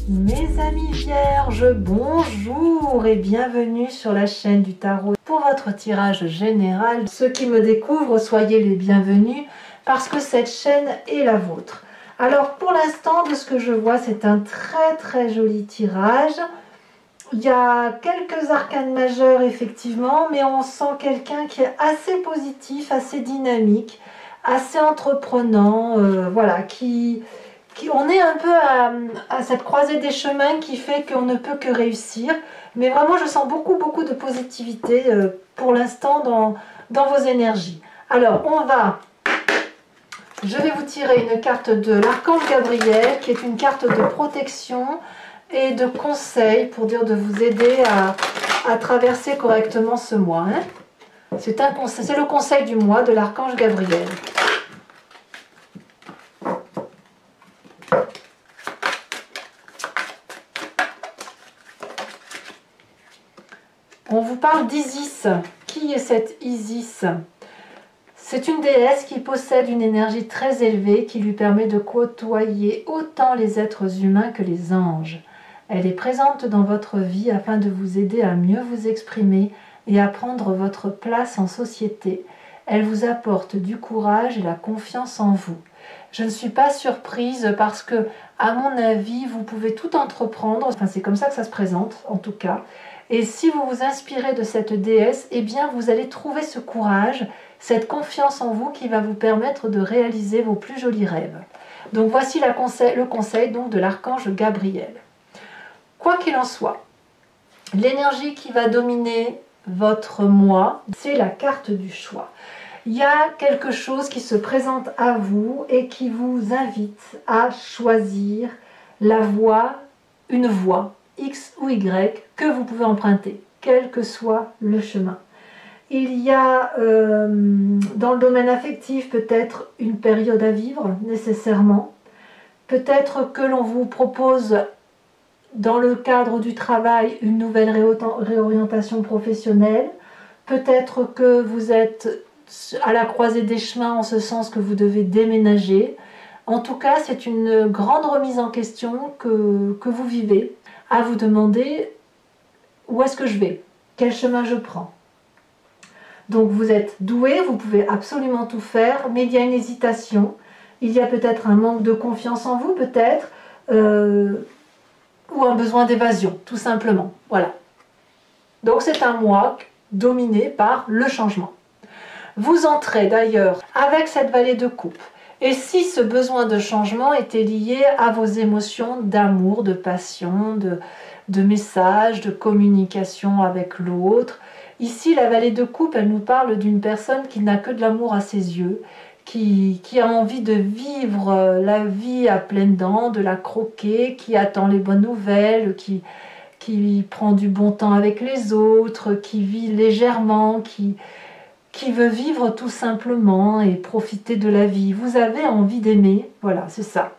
Mes amis vierges, bonjour et bienvenue sur la chaîne du tarot pour votre tirage général. Ceux qui me découvrent, soyez les bienvenus parce que cette chaîne est la vôtre. Alors pour l'instant, de ce que je vois, c'est un très joli tirage. Il y a quelques arcanes majeurs effectivement, mais on sent quelqu'un qui est assez positif, assez dynamique, assez entreprenant, voilà, on est un peu à cette croisée des chemins qui fait qu'on ne peut que réussir. Mais vraiment, je sens beaucoup de positivité pour l'instant dans vos énergies. Alors, je vais vous tirer une carte de l'archange Gabriel, qui est une carte de protection et de conseil pour dire de vous aider à traverser correctement ce mois. Hein. C'est le conseil du mois de l'archange Gabriel. On vous parle d'Isis. Qui est cette Isis? C'est une déesse qui possède une énergie très élevée qui lui permet de côtoyer autant les êtres humains que les anges. Elle est présente dans votre vie afin de vous aider à mieux vous exprimer et à prendre votre place en société. Elle vous apporte du courage et la confiance en vous. Je ne suis pas surprise parce que, à mon avis, vous pouvez tout entreprendre. Enfin, c'est comme ça que ça se présente, en tout cas. Et si vous vous inspirez de cette déesse, eh bien, vous allez trouver ce courage, cette confiance en vous qui va vous permettre de réaliser vos plus jolis rêves. Donc, voici le conseil donc, de l'archange Gabriel. Quoi qu'il en soit, l'énergie qui va dominer votre mois, c'est la carte du choix. Il y a quelque chose qui se présente à vous et qui vous invite à choisir une voie, X ou Y, que vous pouvez emprunter, quel que soit le chemin. Il y a dans le domaine affectif peut-être une période à vivre nécessairement, peut-être que l'on vous propose dans le cadre du travail une nouvelle réorientation professionnelle, peut-être que vous êtes à la croisée des chemins en ce sens que vous devez déménager. En tout cas, c'est une grande remise en question que vous vivez, à vous demander où est-ce que je vais, quel chemin je prends. Donc vous êtes doué, vous pouvez absolument tout faire, mais il y a une hésitation, il y a peut-être un manque de confiance en vous, peut-être, ou un besoin d'évasion, tout simplement. Voilà. Donc c'est un mois dominé par le changement. Vous entrez d'ailleurs avec cette vallée de coupe. Et si ce besoin de changement était lié à vos émotions d'amour, de passion, de message, de communication avec l'autre, ici la vallée de coupe, elle nous parle d'une personne qui n'a que de l'amour à ses yeux, qui a envie de vivre la vie à pleines dents, de la croquer, qui attend les bonnes nouvelles, qui prend du bon temps avec les autres, qui vit légèrement, qui veut vivre tout simplement et profiter de la vie. Vous avez envie d'aimer, voilà, c'est ça.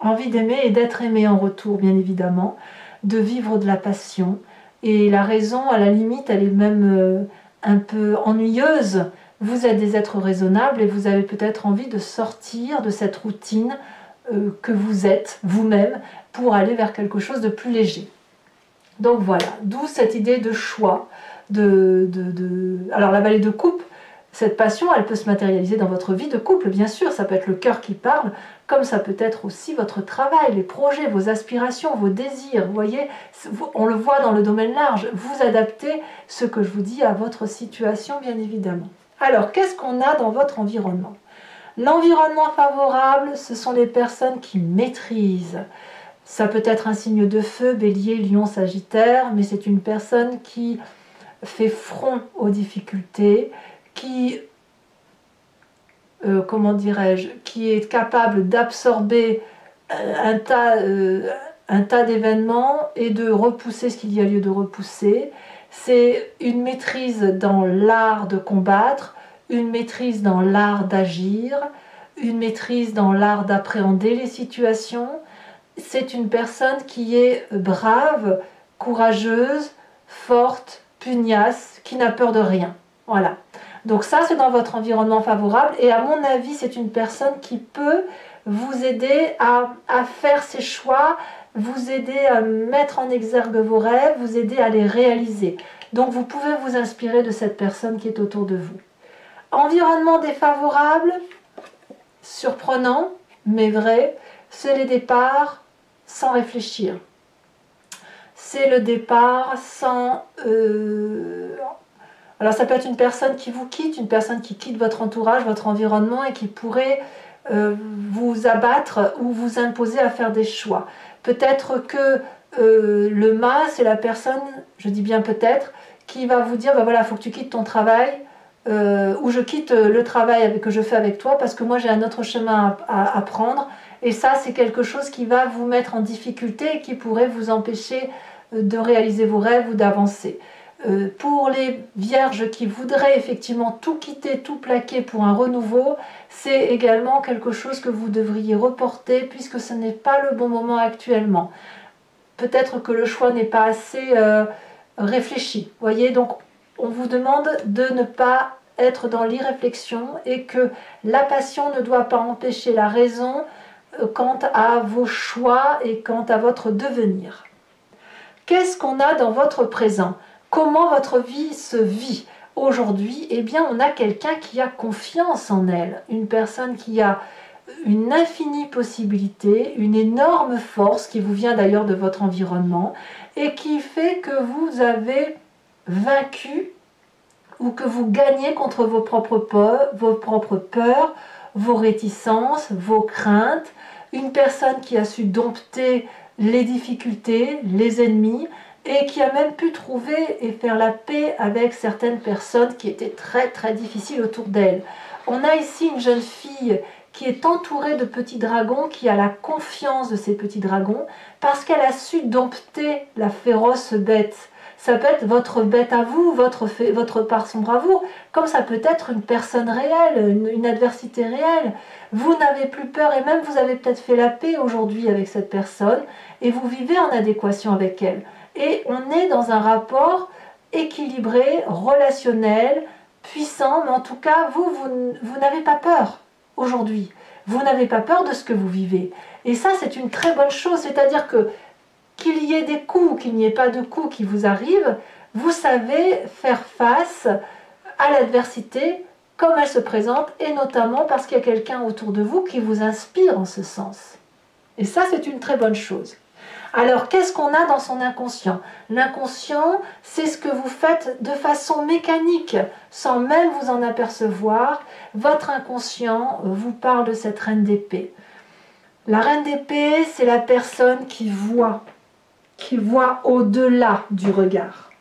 Envie d'aimer et d'être aimé en retour, bien évidemment, de vivre de la passion. Et la raison, à la limite, elle est même un peu ennuyeuse. Vous êtes des êtres raisonnables et vous avez peut-être envie de sortir de cette routine que vous êtes vous-même pour aller vers quelque chose de plus léger. Donc voilà, d'où cette idée de choix. Alors la vallée de coupe, cette passion, elle peut se matérialiser dans votre vie de couple, bien sûr, ça peut être le cœur qui parle, comme ça peut être aussi votre travail, les projets, vos aspirations, vos désirs, vous voyez, on le voit dans le domaine large, vous adaptez ce que je vous dis à votre situation, bien évidemment. Alors, qu'est-ce qu'on a dans votre environnement? L'environnement favorable, ce sont les personnes qui maîtrisent. Ça peut être un signe de feu, bélier, lion, sagittaire, mais c'est une personne qui fait front aux difficultés, qui, comment dirais-je, qui est capable d'absorber un tas d'événements et de repousser ce qu'il y a lieu de repousser. C'est une maîtrise dans l'art de combattre, une maîtrise dans l'art d'agir, une maîtrise dans l'art d'appréhender les situations. C'est une personne qui est brave, courageuse, forte, pugnace, qui n'a peur de rien. Voilà. Donc ça, c'est dans votre environnement favorable. Et à mon avis, c'est une personne qui peut vous aider à faire ses choix vous aider à mettre en exergue vos rêves, vous aider à les réaliser. Donc vous pouvez vous inspirer de cette personne qui est autour de vous. Environnement défavorable, surprenant, mais vrai, c'est les départs sans réfléchir. C'est le départ sans... Alors ça peut être une personne qui vous quitte, une personne qui quitte votre entourage, votre environnement et qui pourrait vous abattre ou vous imposer à faire des choix. Peut-être que le mât, c'est la personne, je dis bien peut-être, qui va vous dire, ben voilà, il faut que tu quittes ton travail, ou je quitte le travail que je fais avec toi parce que moi j'ai un autre chemin à prendre. Et ça, c'est quelque chose qui va vous mettre en difficulté et qui pourrait vous empêcher de réaliser vos rêves ou d'avancer. Pour les vierges qui voudraient effectivement tout quitter, tout plaquer pour un renouveau, c'est également quelque chose que vous devriez reporter puisque ce n'est pas le bon moment actuellement. Peut-être que le choix n'est pas assez réfléchi. Voyez, donc on vous demande de ne pas être dans l'irréflexion et que la passion ne doit pas empêcher la raison quant à vos choix et quant à votre devenir. Qu'est-ce qu'on a dans votre présent ? Comment votre vie se vit aujourd'hui? Eh bien, on a quelqu'un qui a confiance en elle, une personne qui a une infinie possibilité, une énorme force qui vous vient d'ailleurs de votre environnement et qui fait que vous avez vaincu ou que vous gagnez contre vos propres peurs, vos réticences, vos craintes, une personne qui a su dompter les difficultés, les ennemis, et qui a même pu trouver et faire la paix avec certaines personnes qui étaient très très difficiles autour d'elle. On a ici une jeune fille qui est entourée de petits dragons, qui a la confiance de ces petits dragons, parce qu'elle a su dompter la féroce bête. Ça peut être votre bête à vous, votre part sombre à vous, comme ça peut être une personne réelle, une adversité réelle. Vous n'avez plus peur et même vous avez peut-être fait la paix aujourd'hui avec cette personne et vous vivez en adéquation avec elle. Et on est dans un rapport équilibré, relationnel, puissant, mais en tout cas, vous n'avez pas peur aujourd'hui. Vous n'avez pas peur de ce que vous vivez. Et ça, c'est une très bonne chose, c'est-à-dire que qu'il y ait des coups, qu'il n'y ait pas de coups qui vous arrivent, vous savez faire face à l'adversité comme elle se présente, et notamment parce qu'il y a quelqu'un autour de vous qui vous inspire en ce sens. Et ça, c'est une très bonne chose. Alors, qu'est-ce qu'on a dans son inconscient? L'inconscient, c'est ce que vous faites de façon mécanique, sans même vous en apercevoir. Votre inconscient vous parle de cette reine d'épée. La reine d'épée, c'est la personne qui voit au-delà du regard.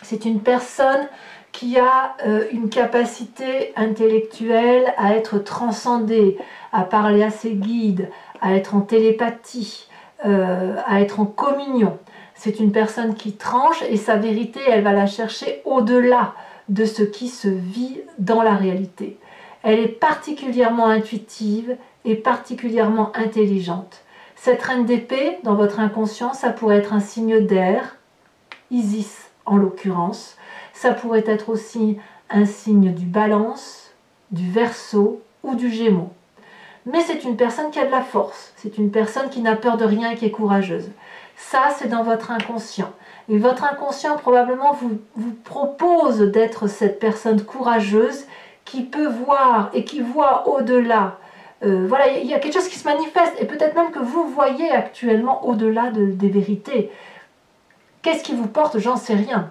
C'est une personne qui a une capacité intellectuelle à être transcendée, à parler à ses guides, à être en télépathie, à être en communion. C'est une personne qui tranche et sa vérité, elle va la chercher au-delà de ce qui se vit dans la réalité. Elle est particulièrement intuitive et particulièrement intelligente. Cette reine d'épée, dans votre inconscient, ça pourrait être un signe d'air, Isis en l'occurrence. Ça pourrait être aussi un signe du Balance, du Verseau ou du Gémeaux. Mais c'est une personne qui a de la force, c'est une personne qui n'a peur de rien et qui est courageuse. Ça, c'est dans votre inconscient. Et votre inconscient probablement vous propose d'être cette personne courageuse qui peut voir et qui voit au-delà. Voilà, il y a quelque chose qui se manifeste et peut-être même que vous voyez actuellement au-delà des vérités. Qu'est-ce qui vous porte? J'en sais rien.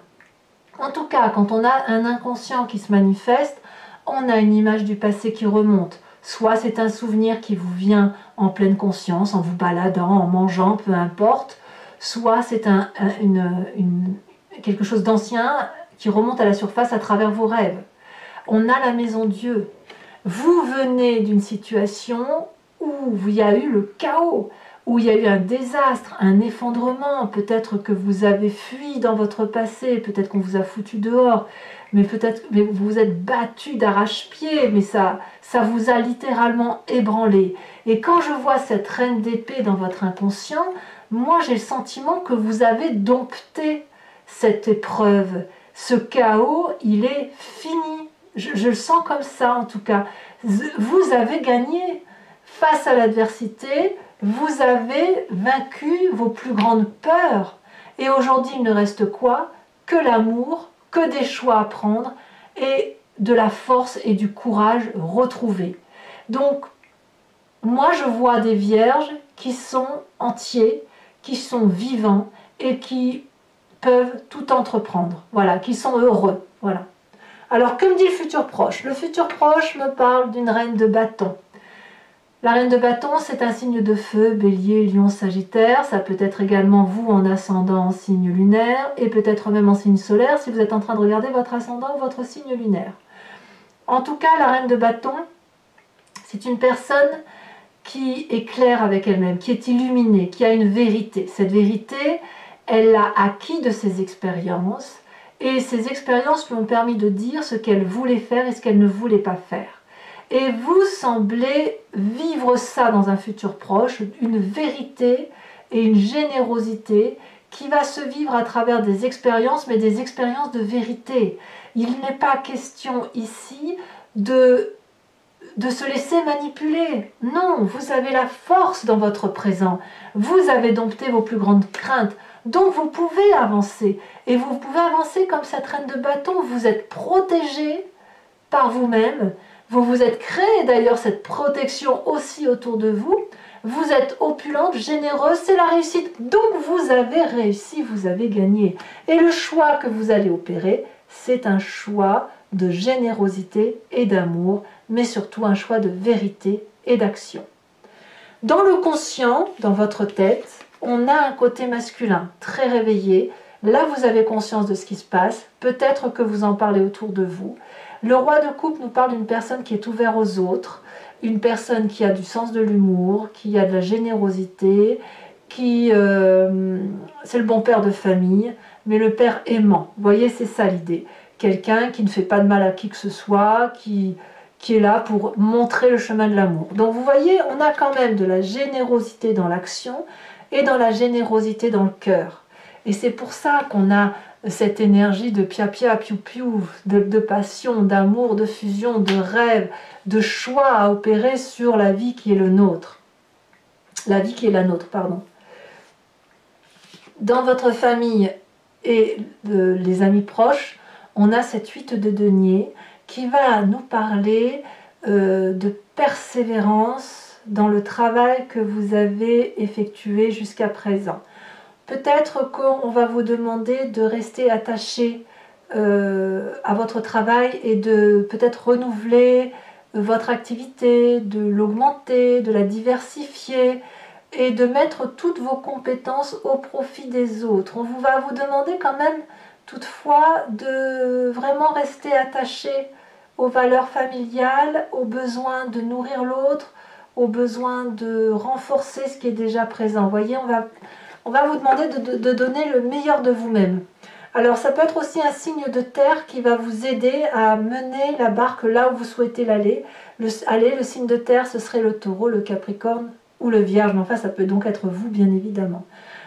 En tout cas, quand on a un inconscient qui se manifeste, on a une image du passé qui remonte. Soit c'est un souvenir qui vous vient en pleine conscience, en vous baladant, en mangeant, peu importe. Soit c'est quelque chose d'ancien qui remonte à la surface à travers vos rêves. On a la maison Dieu. Vous venez d'une situation où il y a eu le chaos, où il y a eu un désastre, un effondrement. Peut-être que vous avez fui dans votre passé, peut-être qu'on vous a foutu dehors, mais peut-être que vous vous êtes battu d'arrache-pied, mais ça vous a littéralement ébranlé. Et quand je vois cette reine d'épée dans votre inconscient, moi j'ai le sentiment que vous avez dompté cette épreuve. Ce chaos, il est fini. Je le sens comme ça en tout cas. Vous avez gagné face à l'adversité. vous avez vaincu vos plus grandes peurs. Et aujourd'hui, il ne reste quoi? Que l'amour, que des choix à prendre et de la force et du courage retrouvés. Donc, moi, je vois des vierges qui sont entiers, qui sont vivants et qui peuvent tout entreprendre. Voilà, qui sont heureux. Voilà. Alors, que me dit le futur proche? Le futur proche me parle d'une reine de bâton. La reine de bâton, c'est un signe de feu, bélier, lion, sagittaire. Ça peut être également vous en ascendant en signe lunaire et peut-être même en signe solaire si vous êtes en train de regarder votre ascendant ou votre signe lunaire. En tout cas, la reine de bâton, c'est une personne qui est claire avec elle-même, qui est illuminée, qui a une vérité. Cette vérité, elle l'a acquis de ses expériences et ces expériences lui ont permis de dire ce qu'elle voulait faire et ce qu'elle ne voulait pas faire. Et vous semblez vivre ça dans un futur proche, une vérité et une générosité qui va se vivre à travers des expériences, mais des expériences de vérité. Il n'est pas question ici de se laisser manipuler. Non, vous avez la force dans votre présent. Vous avez dompté vos plus grandes craintes. Donc vous pouvez avancer. Et vous pouvez avancer comme cette reine de bâton. Vous êtes protégé par vous-même. Vous vous êtes créé d'ailleurs cette protection aussi autour de vous. Vous êtes opulente, généreuse, c'est la réussite. Donc vous avez réussi, vous avez gagné. Et le choix que vous allez opérer, c'est un choix de générosité et d'amour, mais surtout un choix de vérité et d'action. Dans le conscient, dans votre tête, on a un côté masculin très réveillé. Là, vous avez conscience de ce qui se passe. Peut-être que vous en parlez autour de vous. Le roi de coupe nous parle d'une personne qui est ouverte aux autres, une personne qui a du sens de l'humour, qui a de la générosité, qui c'est le bon père de famille, mais le père aimant. Vous voyez, c'est ça l'idée. Quelqu'un qui ne fait pas de mal à qui que ce soit, qui est là pour montrer le chemin de l'amour. Donc vous voyez, on a quand même de la générosité dans l'action et dans la générosité dans le cœur. Et c'est pour ça qu'on a cette énergie de pia-pia, piou-piou, de passion, d'amour, de fusion, de rêve, de choix à opérer sur la vie qui est le nôtre. La vie qui est la nôtre, pardon. Dans votre famille et les amis proches, on a cette 8 de denier qui va nous parler de persévérance dans le travail que vous avez effectué jusqu'à présent. Peut-être qu'on va vous demander de rester attaché à votre travail et de peut-être renouveler votre activité, de l'augmenter, de la diversifier et de mettre toutes vos compétences au profit des autres. On va vous demander quand même toutefois de vraiment rester attaché aux valeurs familiales, aux besoins de nourrir l'autre, aux besoins de renforcer ce qui est déjà présent. Vous voyez, on va vous demander de donner le meilleur de vous-même. Alors ça peut être aussi un signe de terre qui va vous aider à mener la barque là où vous souhaitez l'aller. Le signe de terre, ce serait le taureau, le capricorne ou le vierge. Mais enfin, ça peut donc être vous, bien évidemment.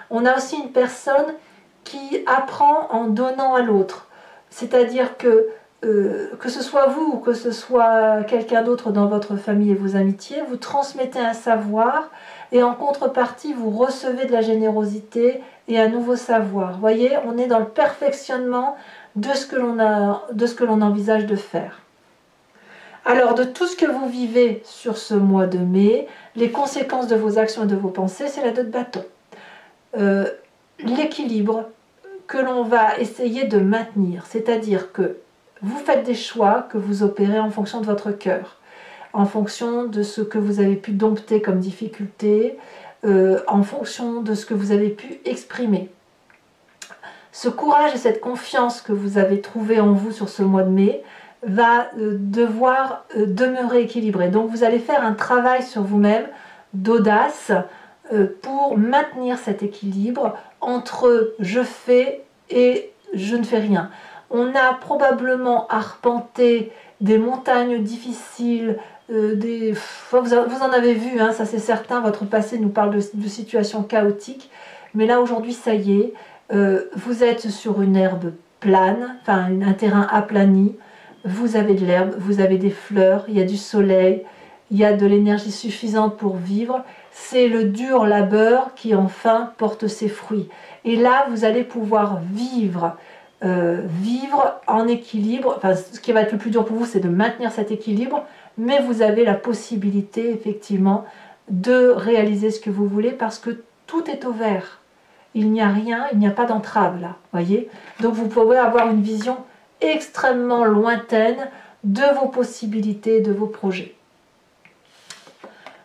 On a aussi une personne qui apprend en donnant à l'autre. C'est-à-dire que ce soit vous ou que ce soit quelqu'un d'autre dans votre famille et vos amitiés, vous transmettez un savoir et en contrepartie, vous recevez de la générosité et un nouveau savoir. Vous voyez, on est dans le perfectionnement de ce que l'on envisage de faire. Alors, de tout ce que vous vivez sur ce mois de mai, les conséquences de vos actions et de vos pensées, c'est la 2 de bâton. L'équilibre que l'on va essayer de maintenir, c'est-à-dire que vous faites des choix que vous opérez en fonction de votre cœur, en fonction de ce que vous avez pu dompter comme difficulté, en fonction de ce que vous avez pu exprimer. Ce courage et cette confiance que vous avez trouvé en vous sur ce mois de mai va devoir demeurer équilibré. Donc vous allez faire un travail sur vous-même d'audace pour maintenir cet équilibre entre je fais et je ne fais rien. On a probablement arpenté des montagnes difficiles, vous en avez vu, hein, ça c'est certain, votre passé nous parle de situations chaotiques, mais là aujourd'hui ça y est, vous êtes sur une herbe plane, enfin un terrain aplani, vous avez de l'herbe, vous avez des fleurs, il y a du soleil, il y a de l'énergie suffisante pour vivre. c'est le dur labeur qui enfin porte ses fruits. Et là, vous allez pouvoir vivre en équilibre. Enfin, ce qui va être le plus dur pour vous, c'est de maintenir cet équilibre, mais vous avez la possibilité, effectivement, de réaliser ce que vous voulez parce que tout est au vert. Il n'y a rien, il n'y a pas d'entrave là, voyez. Donc vous pouvez avoir une vision extrêmement lointaine de vos possibilités, de vos projets.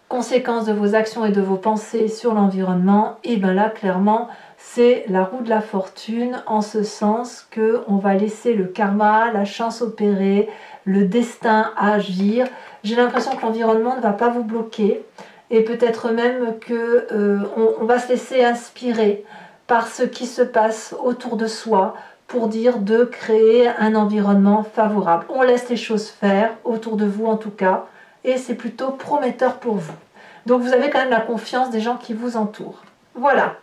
Conséquence de vos actions et de vos pensées sur l'environnement, et bien là, clairement, c'est la roue de la fortune, en ce sens qu'on va laisser le karma, la chance opérer, le destin agir. J'ai l'impression que l'environnement ne va pas vous bloquer, et peut-être même qu'on va se laisser inspirer par ce qui se passe autour de soi, pour dire de créer un environnement favorable. On laisse les choses faire, autour de vous en tout cas, et c'est plutôt prometteur pour vous. Donc vous avez quand même la confiance des gens qui vous entourent. Voilà.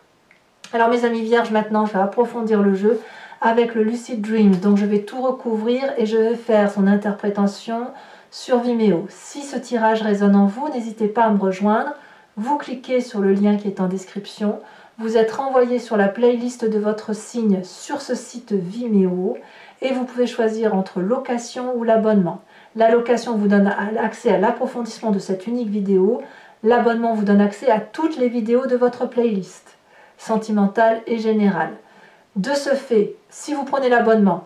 Alors mes amis vierges, maintenant je vais approfondir le jeu avec le Lucid Dreams. Donc je vais tout recouvrir et je vais faire son interprétation sur Vimeo. Si ce tirage résonne en vous, n'hésitez pas à me rejoindre. Vous cliquez sur le lien qui est en description. Vous êtes renvoyé sur la playlist de votre signe sur ce site Vimeo et vous pouvez choisir entre location ou l'abonnement. La location vous donne accès à l'approfondissement de cette unique vidéo. L'abonnement vous donne accès à toutes les vidéos de votre playlist, sentimentale et générale. De ce fait, si vous prenez l'abonnement,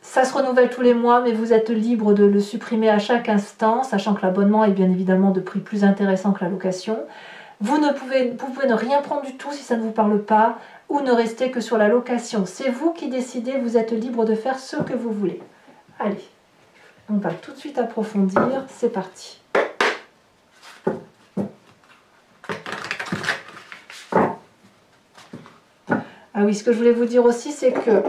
ça se renouvelle tous les mois, mais vous êtes libre de le supprimer à chaque instant, sachant que l'abonnement est bien évidemment de prix plus intéressant que la location. Vous pouvez ne rien prendre du tout si ça ne vous parle pas, ou ne rester que sur la location. C'est vous qui décidez, vous êtes libre de faire ce que vous voulez. Allez, on va tout de suite approfondir, c'est parti. Ah oui, ce que je voulais vous dire aussi, c'est que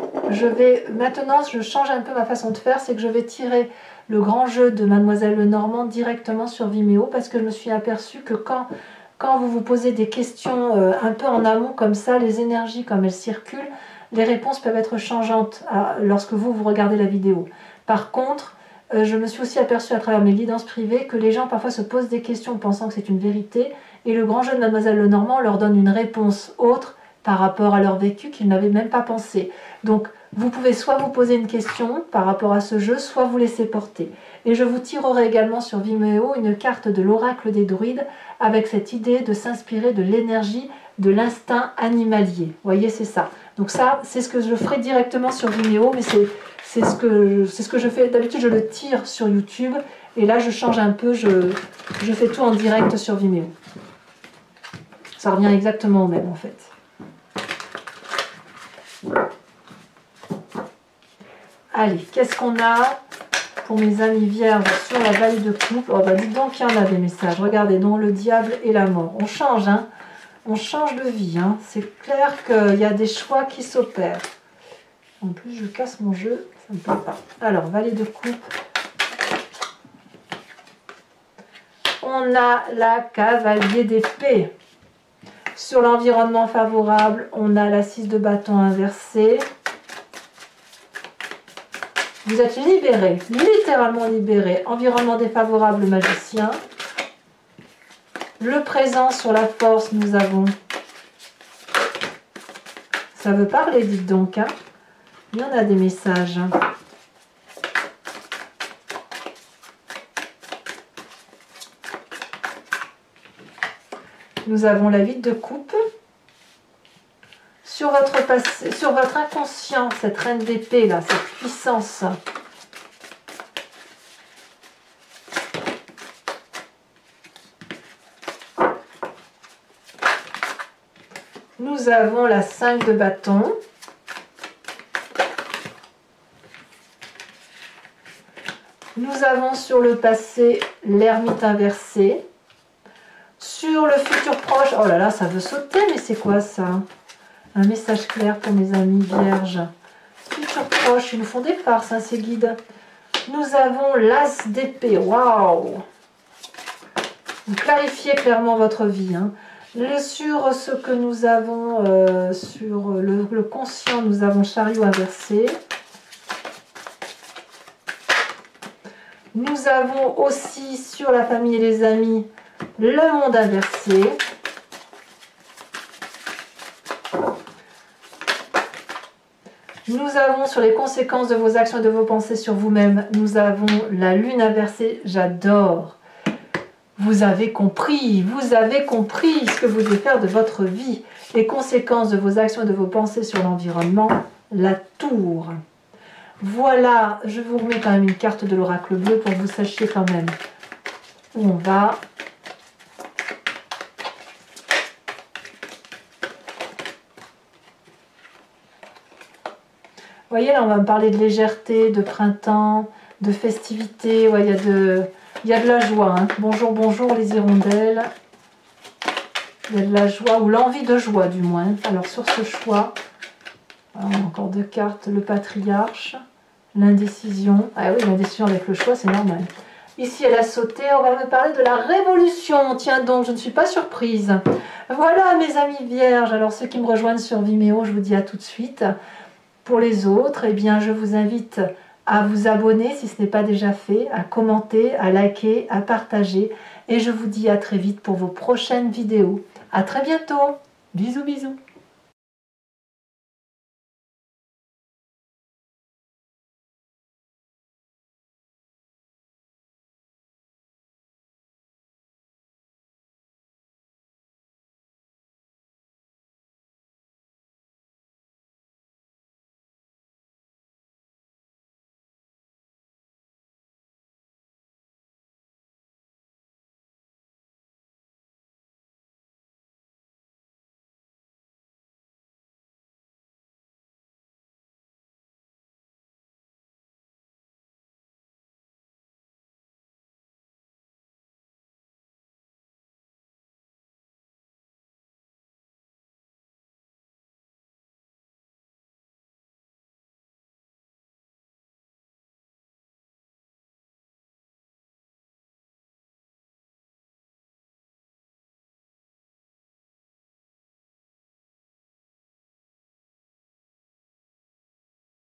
maintenant, je change un peu ma façon de faire, c'est que je vais tirer le grand jeu de Mademoiselle Lenormand directement sur Vimeo, parce que je me suis aperçue que quand vous vous posez des questions un peu en amont comme ça, les énergies comme elles circulent, les réponses peuvent être changeantes lorsque vous regardez la vidéo. Par contre, je me suis aussi aperçue à travers mes guidances privées que les gens parfois se posent des questions pensant que c'est une vérité, et le grand jeu de Mademoiselle Lenormand leur donne une réponse autre par rapport à leur vécu qu'ils n'avaient même pas pensé. Donc, vous pouvez soit vous poser une question par rapport à ce jeu, soit vous laisser porter. Et je vous tirerai également sur Vimeo une carte de l'oracle des druides avec cette idée de s'inspirer de l'énergie de l'instinct animalier. Vous voyez, c'est ça. Donc ça, c'est ce que je ferai directement sur Vimeo, mais c'est ce que je fais. D'habitude, je le tire sur YouTube, et là, je change un peu, je fais tout en direct sur Vimeo. Ça revient exactement au même, en fait. Allez, qu'est-ce qu'on a pour mes amis vierges sur la vallée de coupe? Oh bah dites donc qu'il y en a des messages. Regardez, donc le diable et la mort. On change, hein. On change de vie, hein. C'est clair qu'il y a des choix qui s'opèrent. En plus, je casse mon jeu, ça ne me plaît pas. Alors, vallée de coupe. On a la cavalier d'épée. Sur l'environnement favorable, on a la 6 de bâton inversée. Vous êtes libéré, littéralement libéré. Environnement défavorable, le magicien. Le présent sur la force, nous avons... Ça veut parler, dites donc. Hein. Il y en a des messages. Nous avons la 8 de coupe. Sur votre passé, sur votre inconscient, cette reine d'épée là, cette puissance. Nous avons la 5 de bâton. Nous avons sur le passé l'ermite inversé. Sur le futur proche, oh là là, ça veut sauter, mais c'est quoi ça? Un message clair pour mes amis vierges. Futur proche, ils nous font des farces, hein, ces guides. Nous avons l'as d'épée. Waouh! Vous clarifiez clairement votre vie. Hein. Sur ce que nous avons, sur le conscient, nous avons chariot inversé. Nous avons aussi sur la famille et les amis le monde inversé. Nous avons sur les conséquences de vos actions et de vos pensées sur vous-même, nous avons la lune inversée, j'adore. Vous avez compris ce que vous devez faire de votre vie. Les conséquences de vos actions et de vos pensées sur l'environnement, la tour. Voilà, je vous remets quand même une carte de l'oracle bleu pour que vous sachiez quand même où on va. Vous voyez, là, on va me parler de légèreté, de printemps, de festivité. Ouais, il y a de la joie. Hein. Bonjour, bonjour les hirondelles. Il y a de la joie, ou l'envie de joie du moins. Alors, sur ce choix, on a encore deux cartes. Le patriarche, l'indécision. Ah oui, l'indécision avec le choix, c'est normal. Ici, elle a sauté. On va me parler de la révolution. Tiens donc, je ne suis pas surprise. Voilà, mes amis vierges. Alors, ceux qui me rejoignent sur Vimeo, je vous dis à tout de suite. Pour les autres, eh bien, je vous invite à vous abonner si ce n'est pas déjà fait, à commenter, à liker, à partager. Et je vous dis à très vite pour vos prochaines vidéos. À très bientôt. Bisous, bisous.